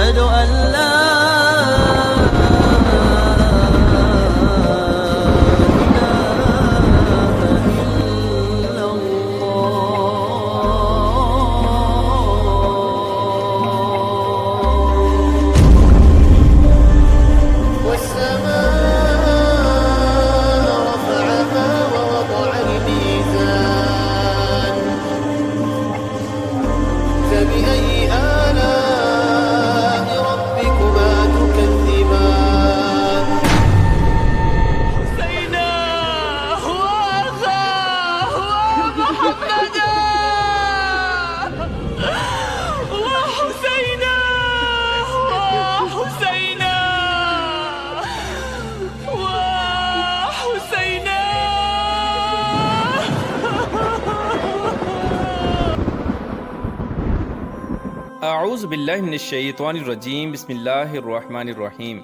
أشهد أن لا اعوذ باللہ من الشیطان الرجیم بسم اللہ الرحمن الرحیم۔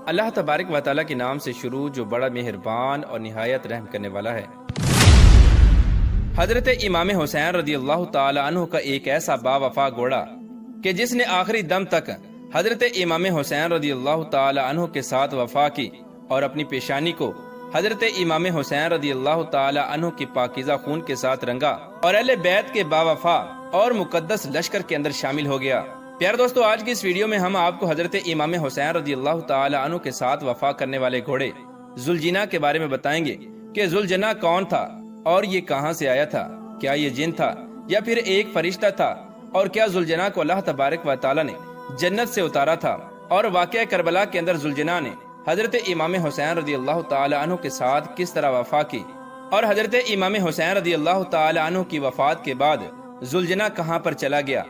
اللہ تبارک و تعالیٰ کے نام سے شروع جو بڑا مہربان اور نہایت رحم کرنے والا ہے۔ حضرت امام حسین رضی اللہ تعالی عنہ کا ایک ایسا با وفا گھوڑا کہ جس نے آخری دم تک حضرت امام حسین رضی اللہ تعالی عنہ کے ساتھ وفا کی اور اپنی پیشانی کو حضرت امام حسین رضی اللہ تعالی عنہ کی پاکیزہ خون کے ساتھ رنگا اور اہل بیت کے با وفا اور مقدس لشکر کے اندر شامل ہو گیا۔ پیارے دوستو، آج کی اس ویڈیو میں ہم آپ کو حضرت امام حسین رضی اللہ تعالی عنہ کے ساتھ وفا کرنے والے گھوڑے ذوالجناح کے بارے میں بتائیں گے کہ ذوالجناح کون تھا اور یہ کہاں سے آیا تھا، کیا یہ جن تھا یا پھر ایک فرشتہ تھا، اور کیا ذوالجناح کو اللہ تبارک و تعالی نے جنت سے اتارا تھا، اور واقعہ کربلا کے اندر ذوالجناح نے حضرت امام حسین رضی اللہ تعالی عنہ کے ساتھ کس طرح وفا کی، اور حضرت امام حسین رضی اللہ تعالی عنہ کی وفات کے بعد ذوالجناح کہاں پر چلا گیا۔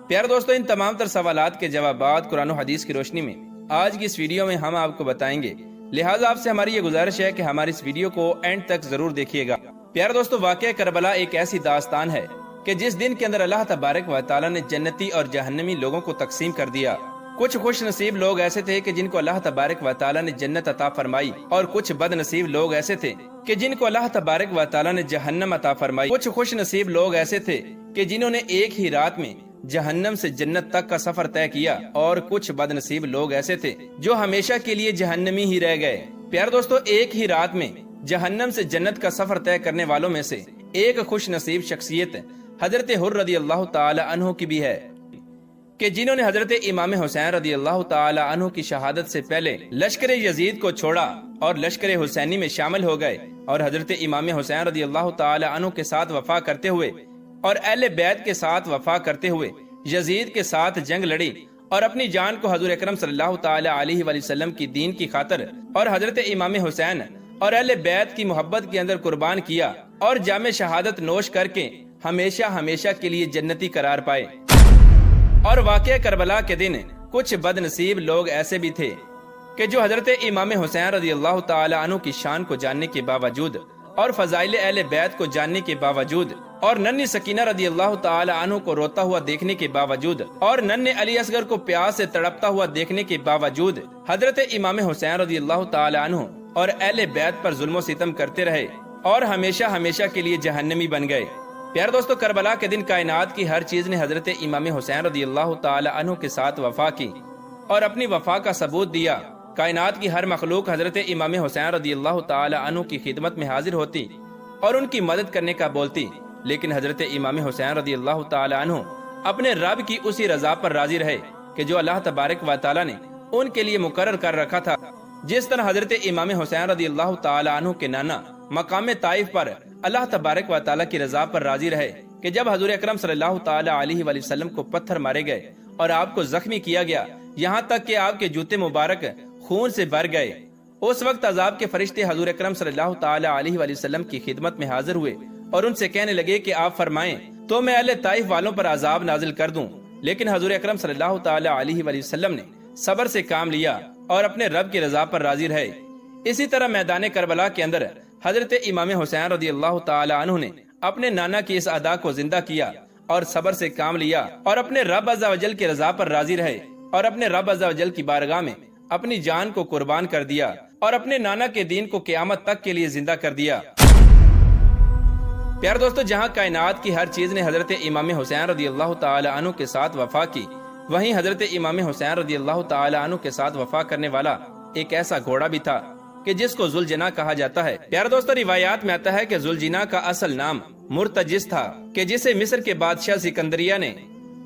پیارے دوستو، ان تمام تر سوالات کے جوابات قرآن و حدیث کی روشنی میں آج کی اس ویڈیو میں ہم آپ کو بتائیں گے، لہٰذا آپ سے ہماری یہ گزارش ہے کہ ہماری اس ویڈیو کو اینڈ تک ضرور دیکھیے گا۔ پیارے دوستو، واقعہ کربلا ایک ایسی داستان ہے کہ جس دن کے اندر اللہ تبارک و تعالیٰ نے جنتی اور جہنمی لوگوں کو تقسیم کر دیا۔ کچھ خوش نصیب لوگ ایسے تھے کہ جن کو اللہ تبارک و تعالیٰ نے جنت عطا فرمائی، اور کچھ بد نصیب لوگ ایسے تھے کہ جن کو اللہ تبارک و تعالیٰ نے جہنم عطا فرمائی۔ کچھ خوش نصیب لوگ ایسے تھے کہ جنہوں نے ایک ہی رات میں جہنم سے جنت تک کا سفر طے کیا، اور کچھ بد نصیب لوگ ایسے تھے جو ہمیشہ کے لیے جہنمی ہی رہ گئے۔ پیارے دوستو، ایک ہی رات میں جہنم سے جنت کا سفر طے کرنے والوں میں سے ایک خوش نصیب شخصیت حضرت حر رضی اللہ تعالی عنہ کی بھی ہے کہ جنہوں نے حضرت امام حسین رضی اللہ تعالی عنہ کی شہادت سے پہلے لشکر یزید کو چھوڑا اور لشکر حسینی میں شامل ہو گئے، اور حضرت امام حسین رضی اللہ تعالی عنہ کے ساتھ وفا کرتے ہوئے اور اہل بیت کے ساتھ وفا کرتے ہوئے یزید کے ساتھ جنگ لڑی، اور اپنی جان کو حضور اکرم صلی اللہ تعالی علیہ وآلہ وسلم کی دین کی خاطر اور حضرت امام حسین اور اہل بیت کی محبت کے اندر قربان کیا، اور جام شہادت نوش کر کے ہمیشہ ہمیشہ کے لیے جنتی قرار پائے۔ اور واقعہ کربلا کے دن کچھ بد نصیب لوگ ایسے بھی تھے کہ جو حضرت امام حسین رضی اللہ تعالی عنہ کی شان کو جاننے کے باوجود اور فضائل اہل بیت کو جاننے کے باوجود اور ننھی سکینہ رضی اللہ تعالی عنہ کو روتا ہوا دیکھنے کے باوجود اور ننھے علی اصغر کو پیاس سے تڑپتا ہوا دیکھنے کے باوجود حضرت امام حسین رضی اللہ تعالی عنہ اور اہل بیت پر ظلم و ستم کرتے رہے اور ہمیشہ ہمیشہ کے لیے جہنمی بن گئے۔ پیارے دوستو، کربلا کے دن کائنات کی ہر چیز نے حضرت امام حسین رضی اللہ تعالی عنہ کے ساتھ وفا کی اور اپنی وفا کا ثبوت دیا۔ کائنات کی ہر مخلوق حضرت امام حسین رضی اللہ تعالی عنہ کی خدمت میں حاضر ہوتی اور ان کی مدد کرنے کا بولتی، لیکن حضرت امام حسین رضی اللہ تعالی عنہ اپنے رب کی اسی رضا پر راضی رہے کہ جو اللہ تبارک و تعالی نے ان کے لیے مقرر کر رکھا تھا۔ جس طرح حضرت امام حسین رضی اللہ تعالی عنہ کے نانا مقام طائف پر اللہ تبارک و تعالی کی رضا پر راضی رہے کہ جب حضور اکرم صلی اللہ تعالی علیہ وآلہ وسلم کو پتھر مارے گئے اور آپ کو زخمی کیا گیا، یہاں تک کہ آپ کے جوتے مبارک خون سے بھر گئے، اس وقت عذاب کے فرشتے حضور اکرم صلی اللہ تعالی علیہ وآلہ وسلم کی خدمت میں حاضر ہوئے اور ان سے کہنے لگے کہ آپ فرمائیں تو میں اہل طائف والوں پر عذاب نازل کر دوں، لیکن حضور اکرم صلی اللہ تعالی علیہ وآلہ وسلم نے صبر سے کام لیا اور اپنے رب کی رضا پر راضی رہے۔ اسی طرح میدان کربلا کے اندر حضرت امام حسین رضی اللہ تعالی عنہ نے اپنے نانا کی اس ادا کو زندہ کیا اور صبر سے کام لیا اور اپنے رب عز و جل کی رضا پر راضی رہے اور اپنے رب عز و جل کی بارگاہ میں اپنی جان کو قربان کر دیا اور اپنے نانا کے دین کو قیامت تک کے لیے زندہ کر دیا۔ پیارے دوستو، جہاں کائنات کی ہر چیز نے حضرت امام حسین رضی اللہ تعالی عنہ کے ساتھ وفا کی، وہیں حضرت امام حسین رضی اللہ تعالی عنہ کے ساتھ وفا کرنے والا ایک ایسا گھوڑا بھی تھا کہ جس کو ذوالجناح کہا جاتا ہے۔ پیارے دوستو، روایات میں آتا ہے کہ ذوالجناح کا اصل نام مرتجس تھا، کہ جسے مصر کے بادشاہ سکندریہ نے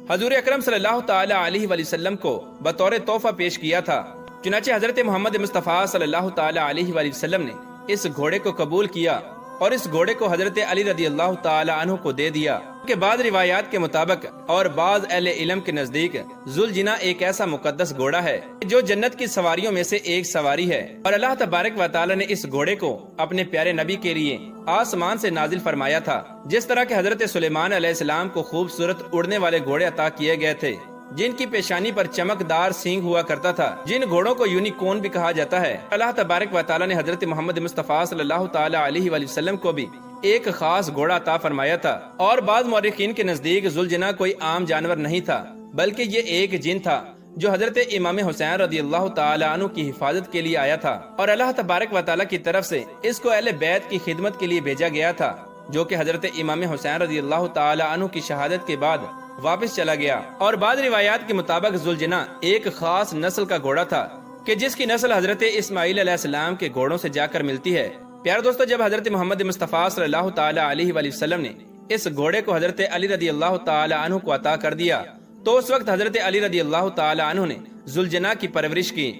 حضور اکرم صلی اللہ تعالی علیہ وآلہ وسلم کو بطور تحفہ پیش کیا تھا۔ چنانچہ حضرت محمد مصطفیٰ صلی اللہ تعالی علیہ وآلہ وسلم نے اس گھوڑے کو قبول کیا اور اس گھوڑے کو حضرت علی رضی اللہ تعالی عنہ کو دے دیا۔ کہ بعض روایات کے مطابق اور بعض اہل علم کے نزدیک ذوالجناح ایک ایسا مقدس گھوڑا ہے جو جنت کی سواریوں میں سے ایک سواری ہے، اور اللہ تبارک و تعالی نے اس گھوڑے کو اپنے پیارے نبی کے لیے آسمان سے نازل فرمایا تھا، جس طرح کہ حضرت سلیمان علیہ السلام کو خوبصورت اڑنے والے گھوڑے عطا کیے گئے تھے جن کی پیشانی پر چمکدار سینگ ہوا کرتا تھا، جن گھوڑوں کو یونیکورن بھی کہا جاتا ہے۔ اللہ تبارک و تعالی نے حضرت محمد مصطفیٰ صلی اللہ تعالی علیہ وآلہ وسلم کو بھی ایک خاص گھوڑا عطا فرمایا تھا، اور بعض مورخین کے نزدیک ذوالجناح کوئی عام جانور نہیں تھا بلکہ یہ ایک جن تھا جو حضرت امام حسین رضی اللہ تعالی عنہ کی حفاظت کے لیے آیا تھا، اور اللہ تبارک و تعالی کی طرف سے اس کو اہل بیت کی خدمت کے لیے بھیجا گیا تھا، جو کہ حضرت امام حسین رضی اللہ تعالی عنہ کی شہادت کے بعد واپس چلا گیا۔ اور بعض روایات کے مطابق ذوالجناح ایک خاص نسل کا گھوڑا تھا کہ جس کی نسل حضرت اسماعیل علیہ السلام کے گھوڑوں سے جا کر ملتی ہے۔ پیارے دوستو، جب حضرت محمد مصطفیٰ صلی اللہ تعالی علیہ وآلہ وسلم نے اس گھوڑے کو حضرت علی رضی اللہ تعالی عنہ کو عطا کر دیا تو اس وقت حضرت علی رضی اللہ تعالی عنہ نے ذوالجناح کی پرورش کی۔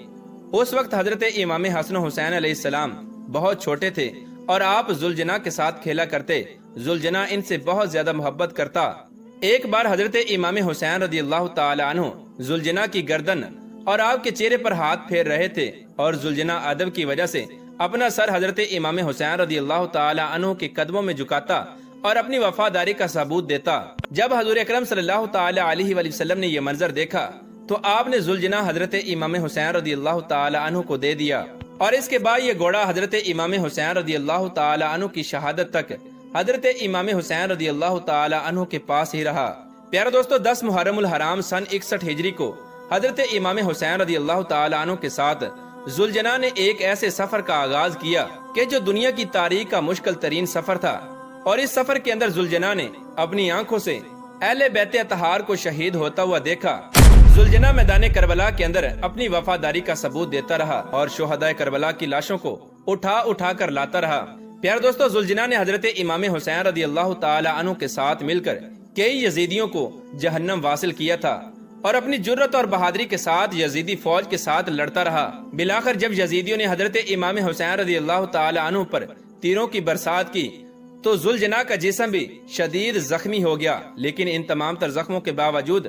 اس وقت حضرت امام حسن و حسین علیہ السلام بہت چھوٹے تھے اور آپ ذوالجناح کے ساتھ کھیلا کرتے۔ ذوالجناح ان سے بہت زیادہ محبت کرتا۔ ایک بار حضرت امام حسین رضی اللہ تعالی عنہ ذوالجناح کی گردن اور آپ کے چہرے پر ہاتھ پھیر رہے تھے، اور ذوالجناح ادب کی وجہ سے اپنا سر حضرت امام حسین رضی اللہ تعالی عنہ کے قدموں میں جھکاتا اور اپنی وفاداری کا ثبوت دیتا۔ جب حضور اکرم صلی اللہ تعالی علیہ وآلہ وسلم نے یہ منظر دیکھا تو آپ نے ذوالجناح حضرت امام حسین رضی اللہ تعالی عنہ کو دے دیا، اور اس کے بعد یہ گھوڑا حضرت امام حسین رضی اللہ تعالی عنہ کی شہادت تک حضرت امام حسین رضی اللہ تعالی عنہ کے پاس ہی رہا۔ پیارے دوستو، 10 محرم الحرام سن 61 ہجری کو حضرت امام حسین رضی اللہ تعالی عنہ کے ساتھ ذوالجناح نے ایک ایسے سفر کا آغاز کیا کہ جو دنیا کی تاریخ کا مشکل ترین سفر تھا، اور اس سفر کے اندر ذوالجناح نے اپنی آنکھوں سے اہل بیت اطہار کو شہید ہوتا ہوا دیکھا۔ ذوالجناح میدان کربلا کے اندر اپنی وفاداری کا ثبوت دیتا رہا اور شہدائے کربلا کی لاشوں کو اٹھا اٹھا کر لاتا رہا۔ پیارے دوستو، ذوالجناح نے حضرت امام حسین رضی اللہ تعالی عنہ کے ساتھ مل کر کئی یزیدیوں کو جہنم واصل کیا تھا، اور اپنی جرت اور بہادری کے ساتھ یزیدی فوج کے ساتھ لڑتا رہا۔ بالآخر جب یزیدیوں نے حضرت امام حسین رضی اللہ تعالی عنہ پر تیروں کی برسات کی تو ذوالجناح کا جسم بھی شدید زخمی ہو گیا، لیکن ان تمام تر زخموں کے باوجود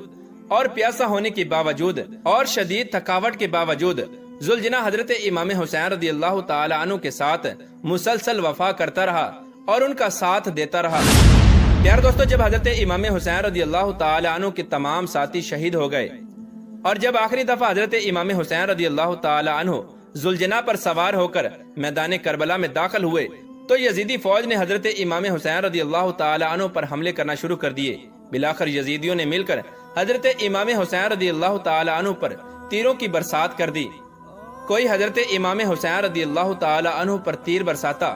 اور پیاسا ہونے کے باوجود اور شدید تھکاوٹ کے باوجود ذوالجناح حضرت امام حسین رضی اللہ تعالی عنہ کے ساتھ مسلسل وفا کرتا رہا اور ان کا ساتھ دیتا رہا۔ پیارے دوستو، جب حضرت امام حسین رضی اللہ تعالی عنہ کے تمام ساتھی شہید ہو گئے اور جب آخری دفعہ حضرت امام حسین رضی اللہ تعالی عنہ ذوالجناح پر سوار ہو کر میدان کربلا میں داخل ہوئے تو یزیدی فوج نے حضرت امام حسین رضی اللہ تعالی عنہ پر حملے کرنا شروع کر دیے۔ بالآخر یزیدیوں نے مل کر حضرت امام حسین رضی اللہ تعالی عنہ پر تیروں کی برسات کر دی۔ کوئی حضرت امام حسین رضی اللہ تعالی عنہ پر تیر برساتا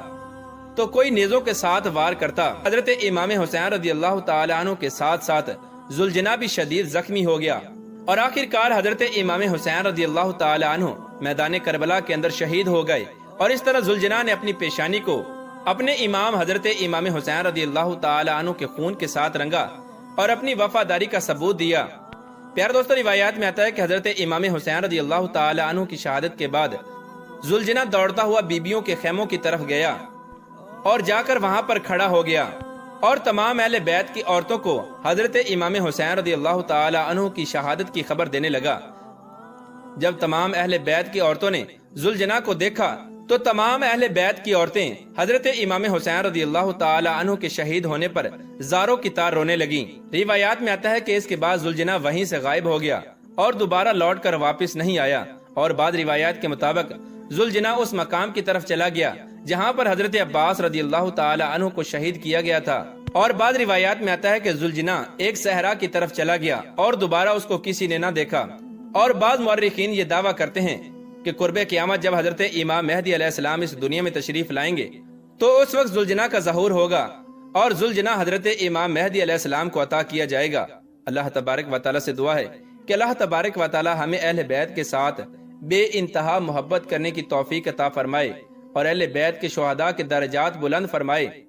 تو کوئی نیزوں کے ساتھ وار کرتا۔ حضرت امام حسین رضی اللہ تعالی عنہ کے ساتھ ساتھ ذوالجناح بھی شدید زخمی ہو گیا، اور آخر کار حضرت امام حسین رضی اللہ تعالی عنہ میدان کربلا کے اندر شہید ہو گئے، اور اس طرح ذوالجناح نے اپنی پیشانی کو اپنے امام حضرت امام حسین رضی اللہ تعالی عنہ کے خون کے ساتھ رنگا اور اپنی وفاداری کا ثبوت دیا۔ پیارے دوستو، روایات میں آتا ہے کہ حضرت امام حسین رضی اللہ تعالی عنہ کی شہادت کے بعد ذوالجناح دوڑتا ہوا بیبیوں کے خیموں کی طرف گیا اور جا کر وہاں پر کھڑا ہو گیا اور تمام اہل بیت کی عورتوں کو حضرت امام حسین رضی اللہ تعالی عنہ کی شہادت کی خبر دینے لگا۔ جب تمام اہل بیت کی عورتوں نے ذوالجناح کو دیکھا تو تمام اہل بیت کی عورتیں حضرت امام حسین رضی اللہ تعالی عنہ کے شہید ہونے پر زاروں کی طرح رونے لگیں۔ روایات میں آتا ہے کہ اس کے بعد ذوالجناح وہیں سے غائب ہو گیا اور دوبارہ لوٹ کر واپس نہیں آیا، اور بعض روایات کے مطابق ذوالجناح اس مقام کی طرف چلا گیا جہاں پر حضرت عباس رضی اللہ تعالی عنہ کو شہید کیا گیا تھا، اور بعض روایات میں آتا ہے کہ ذوالجناح ایک صحرا کی طرف چلا گیا اور دوبارہ اس کو کسی نے نہ دیکھا۔ اور بعض مورخین یہ دعویٰ کرتے ہیں کہ قرب قیامت جب حضرت امام مہدی علیہ السلام اس دنیا میں تشریف لائیں گے تو اس وقت ذوالجناح کا ظہور ہوگا اور ذوالجناح حضرت امام مہدی علیہ السلام کو عطا کیا جائے گا۔ اللہ تبارک و تعالی سے دعا ہے کہ اللہ تبارک و تعالی ہمیں اہل بیت کے ساتھ بے انتہا محبت کرنے کی توفیق عطا فرمائے اور اہل بیت کے شہداء کے درجات بلند فرمائے۔